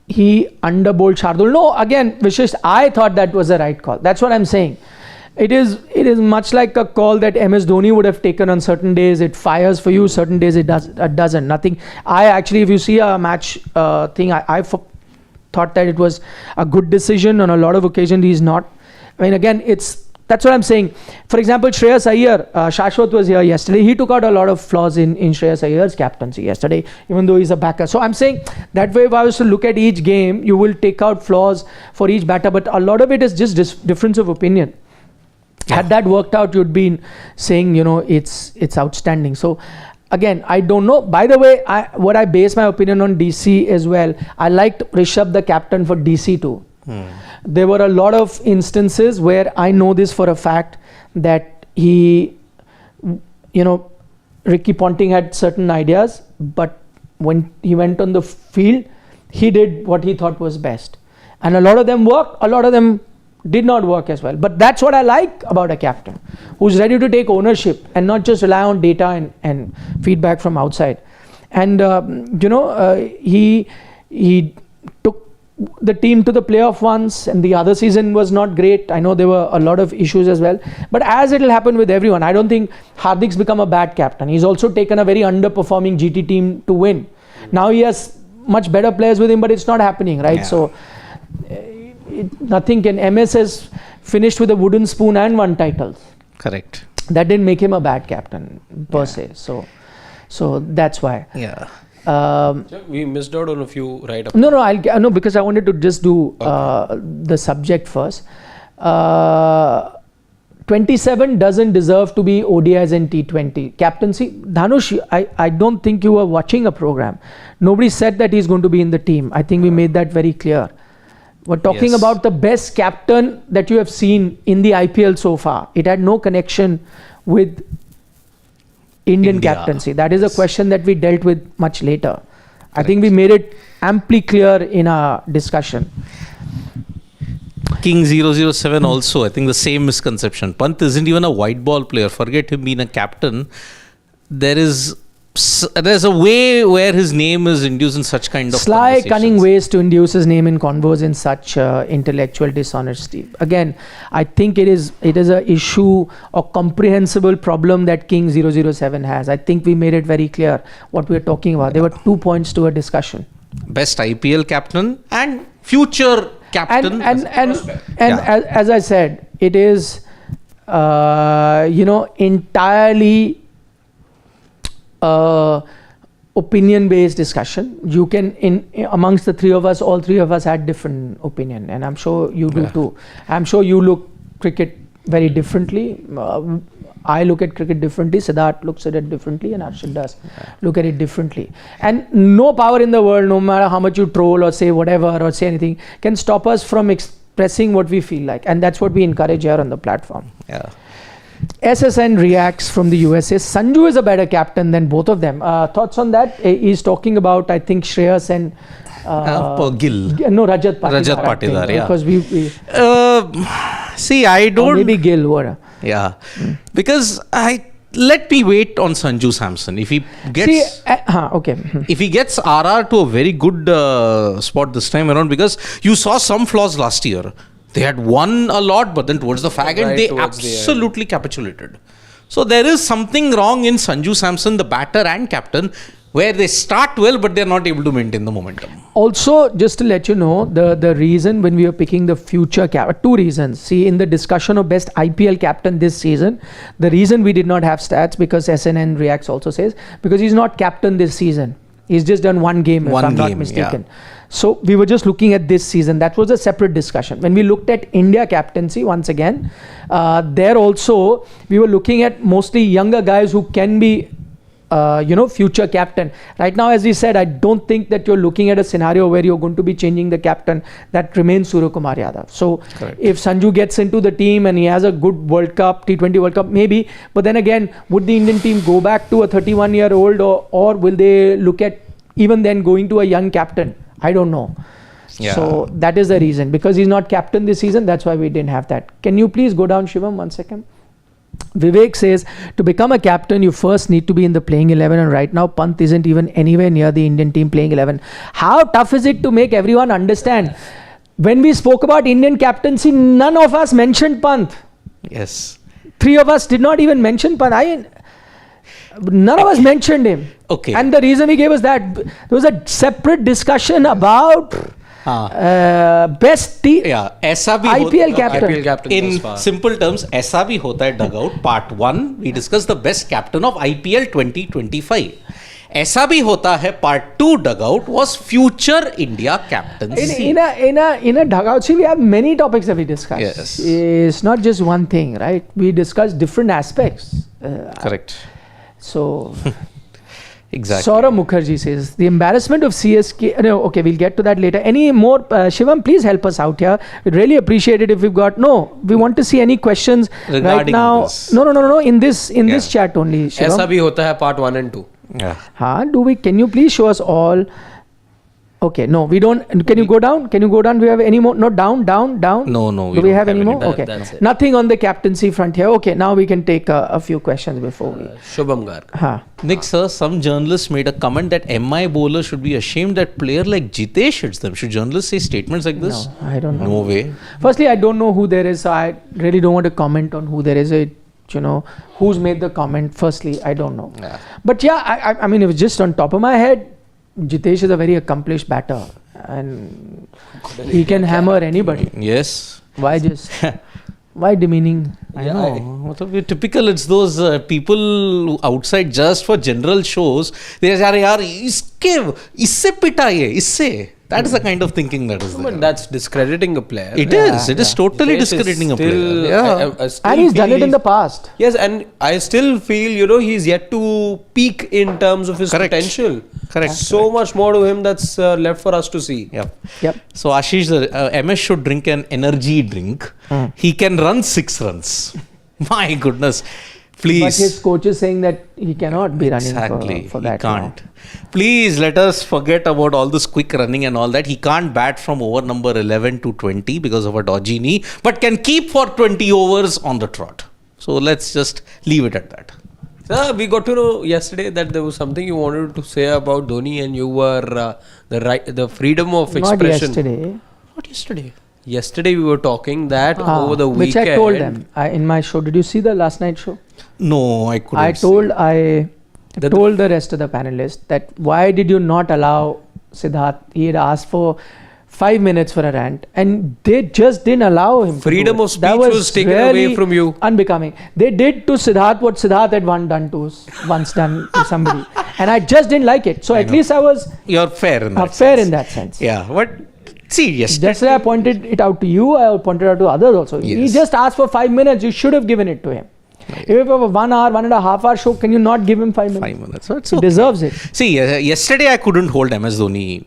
He underbowled Shardul. No, again, Vishisht, I thought that was the right call. That's what I'm saying. It is much like a call that MS Dhoni would have taken on certain days. It fires for you, certain days it doesn't. Nothing. I actually, if you see a match thing, I thought that it was a good decision. On a lot of occasions, he's not. I mean, again, it's that's what I'm saying. For example, Shreyas Iyer, Shashwat was here yesterday. He took out a lot of flaws in Shreyas Iyer's captaincy yesterday, even though he's a backer. So I'm saying that way, if I was to look at each game, you will take out flaws for each batter, but a lot of it is just difference of opinion. Had that worked out, you'd been saying, it's outstanding. So again, I don't know. By the way, what I base my opinion on DC as well. I liked Rishabh, the captain for DC too. There were a lot of instances where I know this for a fact that he, Ricky Ponting had certain ideas, but when he went on the field, he did what he thought was best. And a lot of them worked, a lot of them did not work as well. But that's what I like about a captain who's ready to take ownership and not just rely on data and feedback from outside. And he took the team to the playoff once, and the other season was not great. I know there were a lot of issues as well, but as it will happen with everyone, I don't think Hardik's become a bad captain. He's also taken a very underperforming GT team to win. Now he has much better players with him, but it's not happening, right? So nothing can. MS has finished with a wooden spoon and won titles. Correct. That didn't make him a bad captain per se. So that's why. We missed out on a few right up. No, because I wanted to just do the subject first. 27 doesn't deserve to be ODIs and T20 captaincy. Dhanush, I don't think you were watching a program. Nobody said that he's going to be in the team. I think we made that very clear. We're talking about the best captain that you have seen in the IPL so far. It had no connection with Indian captaincy. That is a question that we dealt with much later. I think we made it amply clear in our discussion. King 007 also, I think the same misconception. Pant isn't even a white ball player. Forget him being a captain. There's a way where his name is induced in such kind of sly, cunning ways to induce his name in convos in such intellectual dishonesty. Again, I think it is a issue or comprehensible problem that King 007 has. I think we made it very clear what we are talking about. There were 2 points to a discussion. Best IPL captain and future captain. And as I said, it is entirely opinion-based discussion. You can, amongst the three of us, all three of us had different opinion, and I'm sure you do too. I'm sure you look cricket very differently. I look at cricket differently. Siddharth looks at it differently, and Arshad does look at it differently. And no power in the world, no matter how much you troll or say whatever or say anything, can stop us from expressing what we feel like, and that's what we encourage here on the platform. SSN reacts from the USA. Sanju is a better captain than both of them. Thoughts on that? He's talking about, I think, Shreyas and Gill. No, Rajat Patidar. Rajat Patidar, Because we see, I don't. Or maybe Gill. What? Because let me wait on Sanju Samson. If he gets, if he gets RR to a very good spot this time around, because you saw some flaws last year. They had won a lot, but then towards the fag end, they absolutely capitulated. So there is something wrong in Sanju Samson, the batter and captain, where they start well, but they're not able to maintain the momentum. Also, just to let you know, the reason when we were picking the future two reasons. See, in the discussion of best IPL captain this season, the reason we did not have stats, because SNN Reacts also says, because he's not captain this season. He's just done one game, if I'm not mistaken. So we were just looking at this season. That was a separate discussion. When we looked at India captaincy, once again, there also, we were looking at mostly younger guys who can be future captain. Right now, as we said, I don't think that you're looking at a scenario where you're going to be changing the captain. That remains Suryakumar Yadav. So if Sanju gets into the team and he has a good World Cup, T20 World Cup, maybe. But then again, would the Indian team go back to a 31-year-old or will they look at even then going to a young captain? I don't know. So that is the reason. Because he's not captain this season, that's why we didn't have that. Can you please go down, Shivam, 1 second? Vivek says, to become a captain, you first need to be in the playing 11, and right now Pant isn't even anywhere near the Indian team playing 11. How tough is it to make everyone understand? When we spoke about Indian captaincy, none of us mentioned Pant. Yes. 3 of us did not even mention Pant. None of us mentioned him. Okay. And the reason he gave us that, there was a separate discussion about Best team. Yeah, ऐसा भी IPL captain. IPL captain In thus far. simple terms, ऐसा भी होता है dugout. Part 1, we discussed the best captain of IPL 2025. ऐसा भी होता है part 2 dugout was future India captaincy. In a dugout, see, we have many topics that we discuss. Yes. It's not just one thing, right? We discuss different aspects. Correct. So, Exactly. Saurabh Mukherjee says, the embarrassment of CSK. No, okay, we'll get to that later. Any more? Shivam, please help us out here. We'd really appreciate it if we've got. No, we want to see any questions right Regarding now. this. No. In this chat only, Shivam. ऐसा भी होता है part 1 and 2. Yeah. Can you please show us all? Okay, no, we don't. Can you go down? Do we have any more? No, down. No, Do we we don't have any more? That- Okay, that's it. nothing on the captaincy front here. Okay, now we can take a few questions before we. Shubham Garg. Nick sir, some journalists made a comment that MI bowler should be ashamed that player like Jitesh hits them. Should journalists say statements like this? No, I don't know. No way. Firstly, I don't know who there is, so I really don't want to comment on who there is. Who's made the comment. Firstly, I don't know. Yeah. But yeah, I mean, it was just on top of my head. Jitesh is a very accomplished batter, and he can hammer anybody. Yes. Why demeaning? I know. Typical, it's those people outside just for general shows. They say, yaar, isse pita ye, isse. That is the kind of thinking that is there. But that's discrediting a player. It is totally Jitesh is discrediting a still- player. Yeah. I still And he's feel done it in the past. Yes, and I still feel, he's yet to peak in terms of his Correct. potential. Correct. So much more to him that's left for us to see. Yep. So Ashish, MS should drink an energy drink. He can run 6 runs. My goodness. Please. But his coach is saying that he cannot be running for that. He can't. Please let us forget about all this quick running and all that. He can't bat from over number 11 to 20 because of a dodgy knee, but can keep for 20 overs on the trot. So let's just leave it at that. Sir, we got to know yesterday that there was something you wanted to say about Dhoni, and you were the freedom of expression. Not yesterday. Not yesterday. Yesterday we were talking that over the weekend. Which I told them in my show. Did you see the last night show? No, I couldn't. I told the rest of the panelists that why did you not allow Siddharth? He had asked for 5 minutes for a rant, and they just didn't allow him. Freedom of speech was taken away from you. Unbecoming. They did to Siddharth what Siddharth had once done to somebody, and I just didn't like it. So at least I was You're fair in that fair sense. in that sense. Yeah, but see, yesterday. Yesterday I pointed it out to you. I pointed it out to others also. He Yes. just asked for 5 minutes. You should have given it to him. If you have a 1 hour, 1.5 hour show, can you not give him 5 minutes? 5 minutes. So it's He okay. deserves it. See, yesterday I couldn't hold MS Dhoni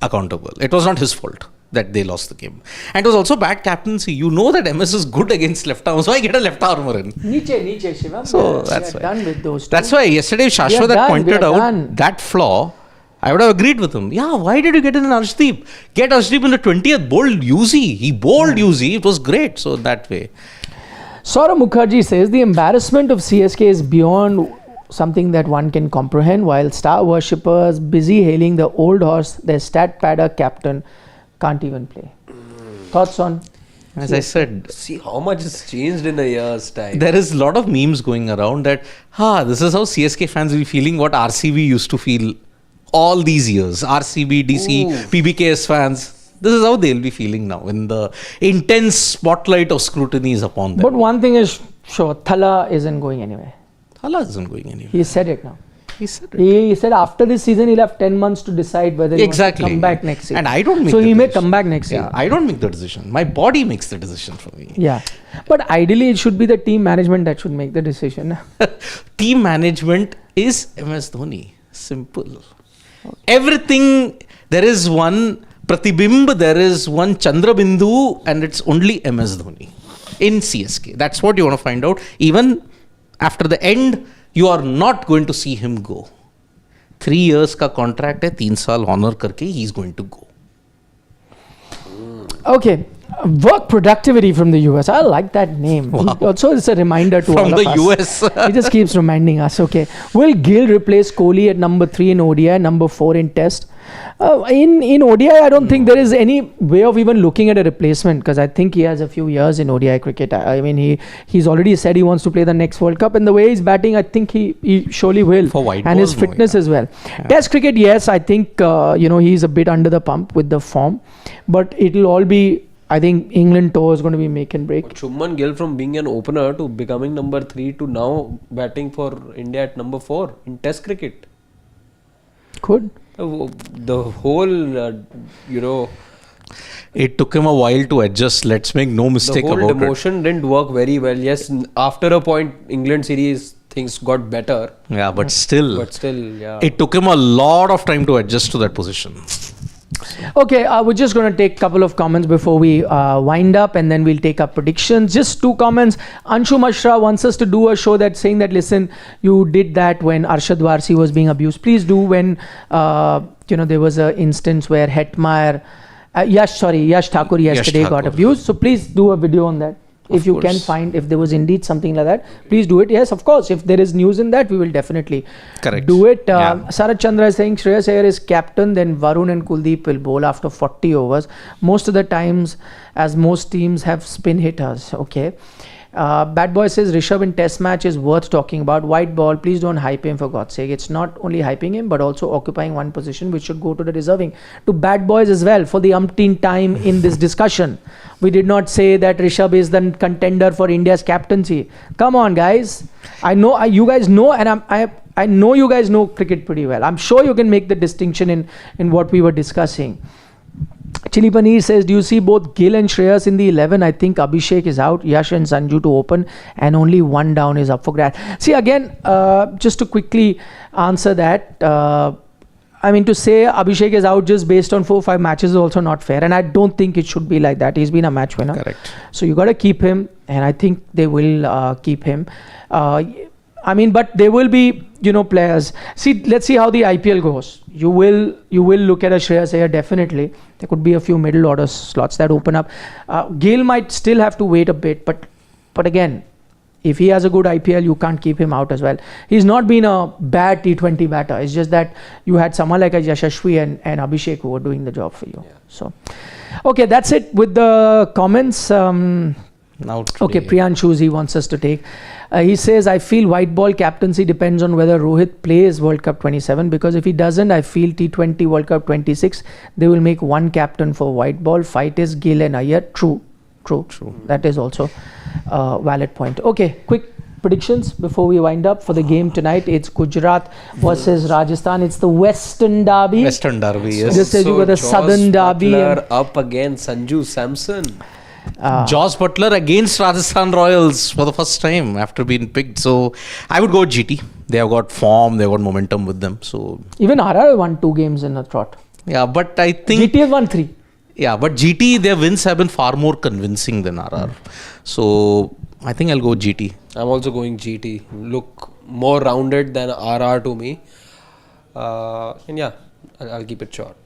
accountable. It was not his fault that they lost the game. And it was also bad captaincy. You know that MS is good against left arm. So I get a left armour in. Niche, Shivam. So we that's are why. done with those two. That's why yesterday We Shashwat are had done, pointed we are out done. that flaw. I would have agreed with him. Yeah, why did you get in Arshdeep? Get Arshdeep in the 20th. Bowled Yuzi. He bowled Yuzi. It was great. So that way. Saurabh Mukherjee says the embarrassment of CSK is beyond something that one can comprehend, while star worshippers busy hailing the old horse, their stat padder captain can't even play. Thoughts on? As I said, See how much has changed in a year's time. there is a lot of memes going around that, this is how CSK fans will be feeling what RCB used to feel all these years. RCB, DC, PBKS fans. This is how they'll be feeling now when the intense spotlight of scrutiny is upon them. But one thing is sure, Thala isn't going anywhere. Thala isn't going anywhere. He said it now. He said it. He said after this season he'll have 10 months to decide whether he wants to come back next season. And I don't make So the he may decision. come back next Yeah, season. I don't make the decision. My body makes the decision for me. Yeah. But ideally it should be the team management that should make the decision. Team management is MS Dhoni. Simple. Everything, there is one Pratibimb, there is one Chandrabindu, and it's only MS Dhoni in CSK. That's what you want to find out. Even after the end, you are not going to see him go. 3 years ka contract hai, 3 saal honor karke, he's going to go. Okay. Work productivity from the US. I like that name. Wow. Also, it's a reminder to From all the of us. US. He just keeps reminding us. Okay. Will Gill replace Kohli at number 3 in ODI, number 4 in Test? In ODI, I don't think there is any way of even looking at a replacement, because I think he has a few years in ODI cricket. I mean, he's already said he wants to play the next World Cup, and the way he's batting, I think he surely will. For white and ball, his fitness as well. Test cricket, yes, I think he's a bit under the pump with the form, but it'll all be. I think England tour is going to be make and break. Shubman Gill, from being an opener to becoming number 3 to now batting for India at number 4 in Test cricket. Could. The whole, It took him a while to adjust. Let's make no mistake about it. The whole demotion didn't work very well. Yes, after a point, England series, things got better. Yeah, but still, yeah. it took him a lot of time to adjust to that position. Okay, we're just going to take a couple of comments before we wind up, and then we'll take up predictions. Just 2 comments. Anshu Mashra wants us to do a show that's saying that, listen, you did that when Arshad Warsi was being abused. Please do when, there was an instance where Hetmeyer, Yash Thakur yesterday got abused. So please do a video on that. If you can find, if there was indeed something like that, please do it. Yes, of course. If there is news in that, we will definitely do it. Sarat Chandra is saying Shreyas Iyer is captain, then Varun and Kuldeep will bowl after 40 overs. Most of the times, as most teams have spin hitters. Okay. Bad Boy says Rishabh in test match is worth talking about. White ball, please don't hype him for God's sake. It's not only hyping him, but also occupying one position which should go to the deserving. To Bad Boys as well, for the umpteenth time in this discussion. We did not say that Rishabh is the contender for India's captaincy. Come on, guys. I know you guys know, and I know you guys know cricket pretty well. I'm sure you can make the distinction in what we were discussing. Chili Paneer says, do you see both Gill and Shreyas in the 11? I think Abhishek is out, Yash and Sanju to open, and only one down is up for grabs. See, again, just to quickly answer that, to say Abhishek is out just based on 4-5 matches is also not fair, and I don't think it should be like that. He's been a match winner. Correct. So you got to keep him, and I think they will keep him. But there will be, players. See, let's see how the IPL goes. You will look at a Shreyas Iyer, definitely. There could be a few middle order slots that open up. Gill might still have to wait a bit, but again, if he has a good IPL, you can't keep him out as well. He's not been a bad T20 batter. It's just that you had someone like a Yashashvi and Abhishek who were doing the job for you. Yeah. So, okay, that's it with the comments. Okay, Priyanshu, he wants us to take. He says, I feel white ball captaincy depends on whether Rohit plays World Cup 27, because if he doesn't, I feel T20 World Cup 26, they will make one captain for white ball. Fight is Gill and Iyer. True. That is also a valid point. Okay, quick predictions before we wind up for the game tonight. It's Gujarat versus Rajasthan. It's the Western Derby. Yes. Just as you got the Southern Derby. Up against Sanju Samson. Joss Butler against Rajasthan Royals for the first time after being picked. So I would go with GT. They have got form, they have got momentum with them. So even RR won 2 games in a trot. Yeah, but I think GT has won 3. Yeah, but GT, their wins have been far more convincing than RR. So I think I'll go GT. I'm also going GT. Look more rounded than RR to me. And yeah, I'll keep it short.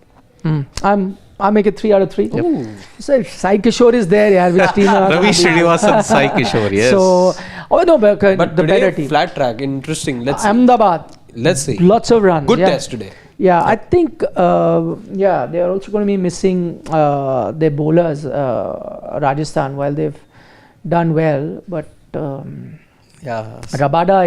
I'll make it 3 out of 3. Yep. So Sai Kishore is there, yeah. Which team? Ravi Srinivasan, Sai Kishore, yes. So, but the better team. Flat track, interesting. Let's Ahmedabad. Let's see. Lots of runs. Good test today. Yeah, I think, they are also going to be missing their bowlers, Rajasthan, while they've done well. But Rabada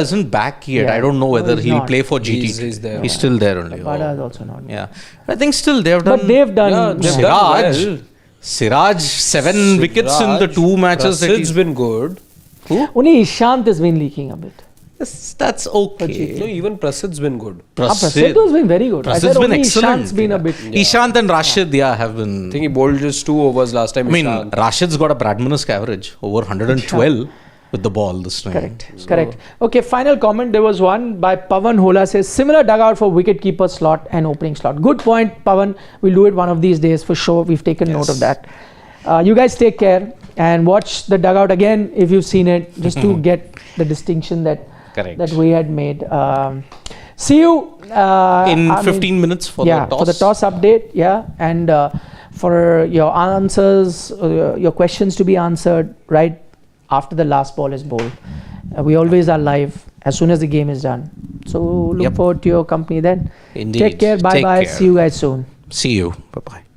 isn't back yet. Yeah. I don't know whether he'll not. play for GT. He's there. He's still there only. Rabada is also not. Yeah. I think still they've done. But they've done. They've Siraj. done well. Siraj, 7 wickets in the 2 matches that he's been good. Who? Only Ishant has been leaking a bit. That's okay. No, even Prasid's been good. Prasid has been very good. Prasid's been excellent. Ishant's been a bit. Ishant and Rashid, have been. I think he bowled just 2 overs last time. I mean, Rashid's got a Bradmanesque average over 112 with the ball this time. Correct. Okay, final comment. There was one by Pavan Hola says, similar dugout for wicket-keeper slot and opening slot. Good point, Pavan. We'll do it one of these days for sure. We've taken note of that. You guys take care and watch the dugout again if you've seen it, just to get the distinction that we had made. See you in 15 minutes for the toss. For the toss update. And for your answers, your questions to be answered right after the last ball is bowled. We always are live as soon as the game is done. So look forward to your company then. Indeed. Take care. Bye Take bye. care. See you guys soon. See you. Bye bye.